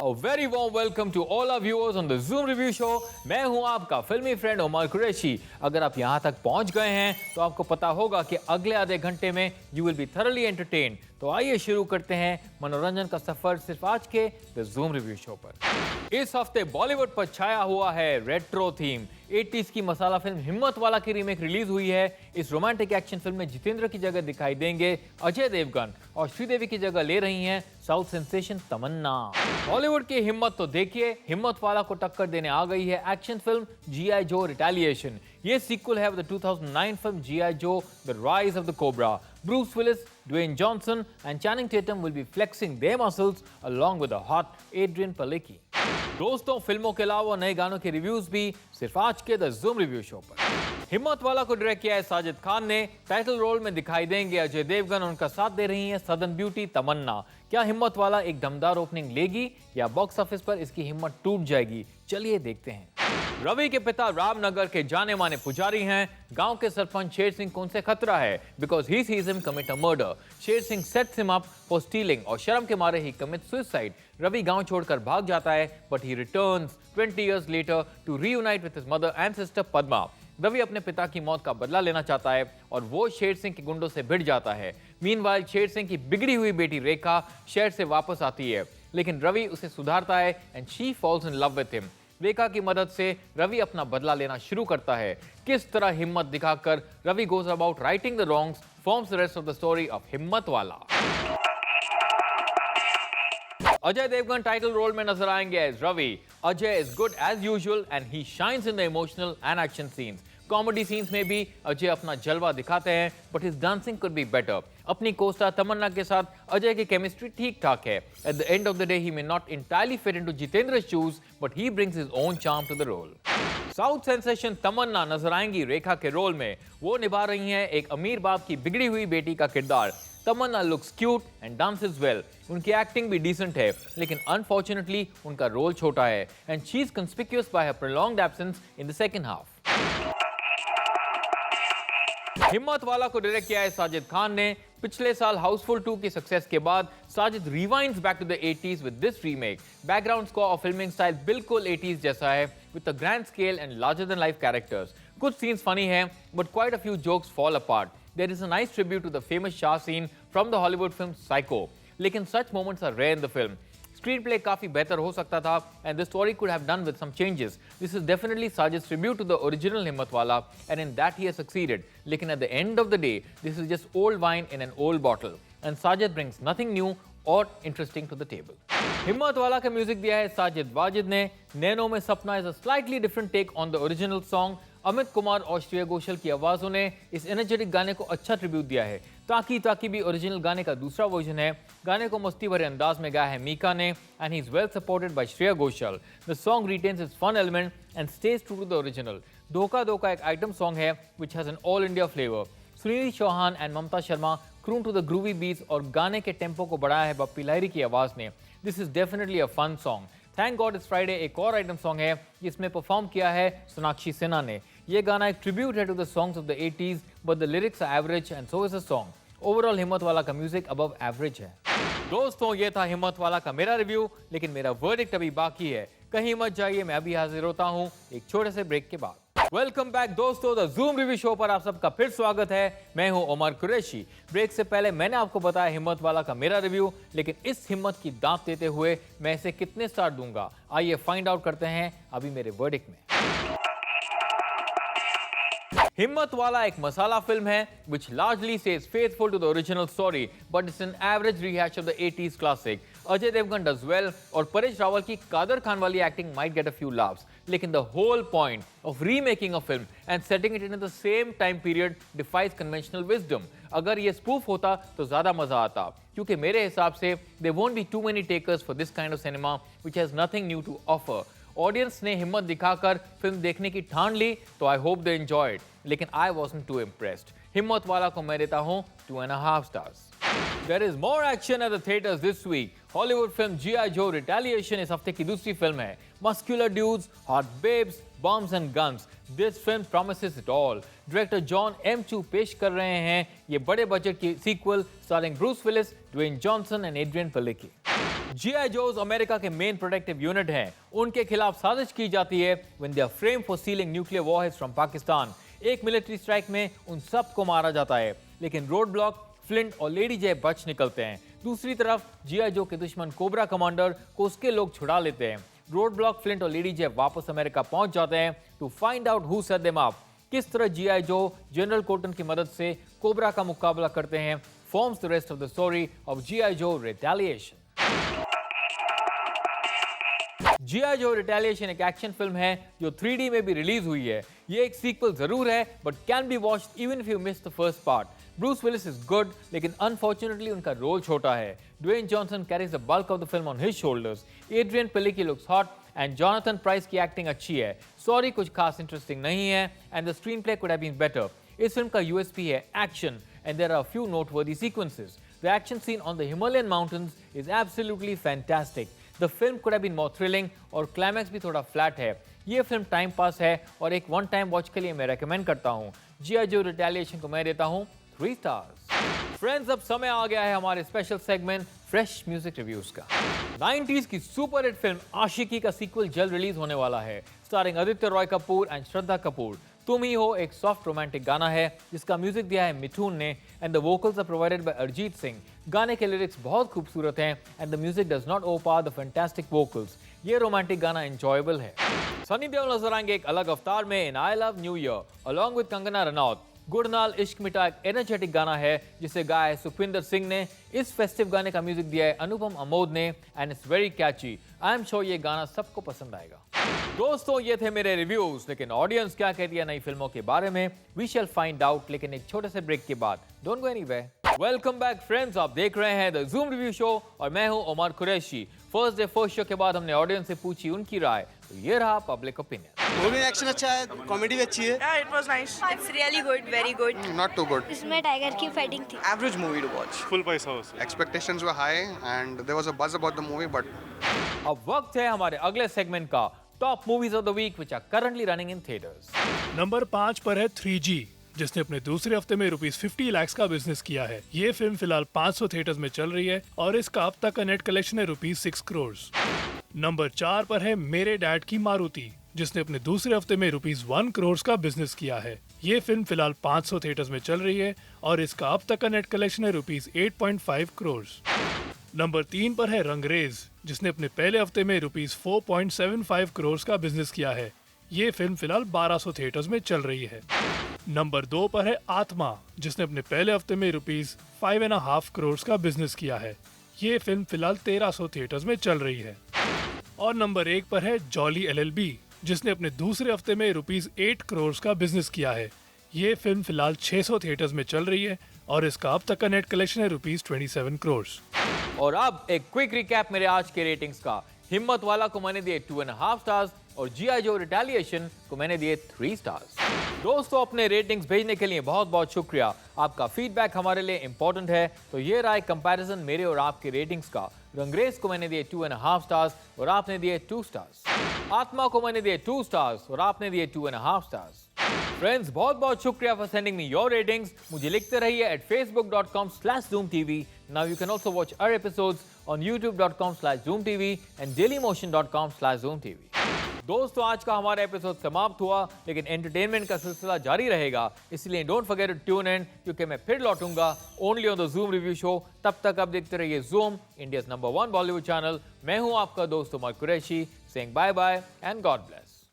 A very warm welcome to all our viewers on the Zoom Review Show. मैं हूं आपका फिल्मी friend Umar Qureshi. अगर आप यहां तक पहुंच गए हैं तो आपको पता होगा कि अगले आधे घंटे में you will be thoroughly entertained. तो आइए शुरू करते हैं मनोरंजन का सफर सिर्फ आज के द जूम रिव्यू शो पर। इस हफ्ते बॉलीवुड पर छाया हुआ है रेट्रो थीम। 80s की मसाला फिल्म हिम्मत वाला की रीमेक रिलीज हुई है। इस रोमांटिक एक्शन फिल्म में जितेंद्र की जगह दिखाई देंगे अजय देवगन और श्रीदेवी की जगह ले रही हैं साउथ सेंसेशन तमन्ना। बॉलीवुड की हिम्मत तो देखिए, हिम्मत वाला को टक्कर देने आ गई है action film G.I. Joe Retaliation। ये सीक्वल है with the 2009 film G.I. Joe The Rise of the Cobra। Bruce Willis, Dwayne Johnson and Channing Tatum will be flexing their muscles along with the hot Adrian Palicki। दोस्तों, फिल्मों के अलावा नए गानों के reviews भी सिर्फ आज के द जूम रिव्यू शो पर। हिम्मत वाला को डायरेक्ट किया है साजिद खान ने। टाइटल रोल में दिखाई देंगे अजय देवगन, उनका साथ दे रही हैं सदर्न ब्यूटी तमन्ना। क्या हिम्मत वाला एक दमदार ओपनिंग लेगी या बॉक्स ऑफिस पर इसकी हिम्मत टूट जाएगी? चलिए देखते हैं। रवि के पिता रामनगर के जाने माने पुजारी हैं। गांव के सरपंच शेर सिंह को उनसे खतरा है because he sees him commit a murder. Sher Singh sets him up for stealing और शर्म के मारे ही कमिट सुसाइड। रवि गांव छोड़कर भाग जाता है but he returns 20 years later to reunite with his mother and sister Padma. Ravi अपने पिता की मौत का बदला लेना चाहता है और वो शेर सिंह के गुंडों से भिड़ जाता है। मीनवाइल शेर सिंह की बिगड़ी हुई बेटी रेखा शहर से वापस आती है लेकिन रवि उसे सुधारता है and she falls in love with him. Rekha की मदद से रवि अपना बदला लेना शुरू करता है। किस तरह हिम्मत दिखाकर Ravi goes about writing the wrongs forms the rest of the story of Himmatwala. Ajay Devgn title role में नजर आएंगे as Ravi. Ajay is good as usual and he shines in the emotional and action scenes. Comedy scenes में भी अजय अपना जलवा दिखाते हैं but his dancing could be better. अपनी कोस्टार तमन्ना के साथ अजय की केमिस्ट्री ठीक ठाक है। At the end of the day he may not entirely fit into जितेंद्र's shoes but he brings his own charm to the role। South sensation Tamannaah नजर आएंगी रेखा के रोल में। वो निभा रही हैं एक अमीर बाप की बिगड़ी हुई बेटी का किरदार। Tamannaah looks cute and dances well. उनकी एक्टिंग भी डिसेंट है लेकिन अनफॉर्चुनेटली उनका रोल छोटा है and she is conspicuous by her prolonged absence in the second half. Himmatwala को डायरेक्ट किया है साजिद खान ने। पिछले साल हाउसफुल 2 की सक्सेस के बाद Sajid rewinds back to the 80s with this remake. Background score और फिल्मिंग स्टाइल बिल्कुल 80s जैसा है with a grand scale and larger than life characters. कुछ सीन्स फनी हैं but quite a few jokes fall apart. There is a nice tribute to the famous shower scene from the Hollywood film Psycho लेकिन such moments are rare in the film. Screenplay काफी बेहतर हो सकता था and the story could have done with some changes. This is definitely Sajid tribute to the original Himmatwala and in that he has succeeded. लेकिन at the end of the day this is just old wine in an old bottle and Sajid brings nothing new or interesting to the table. Himmatwala का music दिया है साजिद वाजिद ने। Naino Mein Sapna is a slightly different take on the original song. Amit Kumar और श्रेया घोषाल की आवाजों ने इस energetic गाने को अच्छा ट्रिब्यूट दिया है। ताकि ताकि भी ओरिजिनल गाने का दूसरा वर्जन है। गाने को मस्ती भरे अंदाज में गाया है मीका ने and he is well supported by Shreya Ghoshal. The song retains its fun element and stays true to the original. Dhokha Dhokha एक आइटम सॉन्ग है which has an all India flavour. Sunil Chauhan and Mamta Sharma croon to the groovy beats और गाने के tempo को बढ़ाया है बप्पी लहरी की आवाज ने। This is definitely a fun song. Thank god it's Friday एक और आइटम सॉन्ग है जिसमें परफॉर्म किया है सोनाक्षी सिन्हा ने। ये गाना एक ट्रिब्यूट है to the songs of the 80s but the lyrics are average and so is the song. Overall Himmatwala का म्यूजिक अबव एवरेज है। दोस्तों, ये था हिम्मत वाला का मेरा रिव्यू लेकिन मेरा वर्डिक्ट अभी बाकी है। कहीं मत जाइए, मैं अभी हाजिर होता हूं एक छोटे से ब्रेक के बाद। वेलकम बैक दोस्तों, द जूम रिव्यू शो पर आप सबका फिर स्वागत है। मैं हूं उमर कुरैशी। ब्रेक से पहले मैंने आपको बताया हिम्मत वाला का मेरा रिव्यू लेकिन इस हिम्मत की दांत देते हुए मैं इसे कितने स्टार दूंगा, आइए फाइंड आउट करते हैं अभी मेरे वर्डिक्ट में। हिम्मत वाला एक मसाला फिल्म है which largely stays faithful to the original story but it's an average rehash of the 80s classic। Ajay Devgn does well और परेश रावल की कादर खान वाली acting might get a few laughs लेकिन the whole point of remaking a film and setting it in the same time period defies conventional wisdom। अगर ये spoof होता तो ज्यादा मजा आता क्योंकि मेरे हिसाब से there won't be too many takers for this kind of cinema which has nothing new to offer। Audience ने हिम्मत दिखाकर फिल्म देखने की ठान ली तो आई होप दे एंजॉयड लेकिन आई वाज़न्ट टू इम्प्रेस्ड। हिम्मत वाला को मैं देता हूं 2.5 stars. There is more action at the theaters this week। Hollywood film G.I. Joe Retaliation इस हफ्ते की दूसरी फिल्म है। Muscular dudes, hot babes, bombs and guns। This film promises it all। Director John M Chu पेश कर रहे हैं ये बड़े बजट की sequel starring Bruce Willis, Dwayne Johnson and Adrianne Palicki. GI Joes America के मेन प्रोटेक्टिव यूनिट हैं। उनके खिलाफ साजिश की जाती है when they are framed for stealing nuclear warheads from Pakistan. एक मिलिट्री स्ट्राइक में उन सबको मारा जाता है, लेकिन रोड ब्लॉक, फ्लिंट और लेडी जे बच निकलते हैं। दूसरी तरफ GI जो के दुश्मन कोबरा कमांडर को उसके लोग छुड़ा लेते हैं। रोड ब्लॉक, फ्लिंट और लेडी जे वापस अमेरिका पहुंच जाते हैं to find out who set them up. किस तरह GI जो जनरल कोटन की मदद से कोबरा का मुकाबला करते हैं forms the rest of the story of GI जो रिटेलिएशन। GI जो रिटेलिएशन एक एक्शन फिल्म है जो 3D में भी रिलीज हुई है। ये एक सीक्वल जरूर है but can be watched even if you miss the first part. Bruce Willis is good, लेकिन अनफॉर्चुनेटली उनका रोल छोटा है। Dwayne Johnson carries the bulk of the film on his shoulders. Adrianne Palicki looks hot and Jonathan Pryce की acting अच्छी है। Story कुछ खास interesting नहीं है and the screenplay could have been better. इस फिल्म का USP है action and there are few noteworthy sequences. The action scene on the Himalayan mountains is absolutely fantastic. The film could have been more thrilling और climax भी थोड़ा flat है। ये film time pass है और एक वन टाइम वॉच के लिए मैं रेकमेंड करता हूँ। GI जो रिटेलिएशन को मैं देता हूँ 3 स्टार्स। फ्रेंड्स, अब समय आ गया है हमारे special segment fresh music reviews का। 90s की सुपर हिट फिल्म आशिकी का सीक्वल जल्द रिलीज होने वाला है, स्टारिंग आदित्य रॉय कपूर एंड श्रद्धा कपूर। तुम ही हो एक सॉफ्ट रोमांटिक गाना है जिसका म्यूजिक दिया है मिथुन ने and the vocals are provided by Arijit Singh. गाने के लिरिक्स बहुत खूबसूरत हैं and the music does not overpower the fantastic vocals. ये रोमांटिक गाना एंजॉयबल है। सनी देओल नजर आएंगे एक अलग अवतार में in I Love New Year along with Kangana Ranaut. Gud Naal Ishq Mitha एक एनर्जेटिक गाना है जिसे गाया है सुखविंदर सिंह ने। इस फेस्टिव गाने का म्यूजिक दिया है अनुपम अमोद ने and it's very catchy. I am sure ये गाना सबको पसंद आएगा। दोस्तों, ये थे मेरे रिव्यूज, लेकिन ऑडियंस क्या कहती है नई फिल्मों के बारे में वी शैल फाइंड आउट, लेकिन एक छोटे से ब्रेक के बाद। Don't go anywhere. Welcome back friends, आप देख रहे हैं द जूम रिव्यू शो और मैं हूं Umar Qureshi. First day first show के बाद हमने ऑडियंस से पूछी उनकी राय, तो ये रहा पब्लिक ओपिनियन। मूवी एक्शन अच्छा है, कॉमेडी भी अच्छी है। Yeah, it was nice. It's really good, very good. Not too good. इसमें टाइगर की फाइटिंग थी। Average movie to watch. Full paisa was. Expectations were high and there was a buzz about the movie, but अब वक्त है हमारे अगले segment का, top movies of the week which are currently running in theatres. Number 5 पर है 3G, जिसने अपने दूसरे हफ्ते में ₹50 लाख का बिजनेस किया है। ये फिल्म फिलहाल 500 थिएटर्स में चल रही है और इसका अब तक का नेट कलेक्शन है ₹6 करोड़। नंबर 4 पर है मेरे डैड की मारुति, जिसने अपने दूसरे हफ्ते में ₹1 करोड़ का बिजनेस किया है। ये फिल्म फिलहाल 500 थिएटर्स में चल रही है और इसका अब तक का नेट कलेक्शन है ₹8.5 करोड़। नंबर 3 पर है रंगरेज, जिसने अपने पहले हफ्ते में ₹4.75 करोड़ का बिजनेस किया है। ये फिल्म फिलहाल 1200 थिएटर्स में चल रही है। नंबर 2 पर है आत्मा, जिसने अपने पहले हफ्ते में ₹5.5 करोड़ का बिजनेस किया है। ये फिल्म फिलहाल 1300 थिएटर्स में चल रही है। और नंबर 1 पर है जॉली LLB, जिसने अपने दूसरे हफ्ते में ₹8 करोड़ का बिजनेस किया है। ये फिल्म फिलहाल 600 थिएटर्स में चल रही है और इसका अब तक का नेट कलेक्शन है ₹27 करोड़। और अब एक क्विक रिकैप मेरे आज के रेटिंग्स का। हिम्मत वाला को मैंने दिए 2.5 स्टार्स और GI जो रिटेलिएशन को मैंने दिए 3 स्टार्स। दोस्तों, अपने रेटिंग्स भेजने के लिए बहुत बहुत शुक्रिया। आपका फीडबैक हमारे लिए इंपॉर्टेंट है, तो ये रहा कंपैरिजन मेरे और आपके रेटिंग्स का। रंगरेज को मैंने दिए 2.5 स्टार्स और आपने दिए 2 स्टार्स। आत्मा को मैंने दिए 2 स्टार्स और आपने दिए 2.5 स्टार्स। फ्रेंड्स, बहुत बहुत शुक्रिया for sending me your ratings. मुझे लिखते रहिए at facebook.com/zoomtv। Now you can also watch our episodes on youtube.com/zoomtv and dailymotion.com/zoomtv। दोस्तों, आज का हमारा एपिसोड समाप्त हुआ, लेकिन एंटरटेनमेंट का सिलसिला जारी रहेगा, इसलिए don't forget to tune in, क्योंकि मैं फिर लौटूंगा only on the Zoom review show. तब तक आप देखते रहिए Zoom, India's number 1 Bollywood channel. मैं हूं आपका दोस्त Umar Qureshi, saying bye bye and god bless.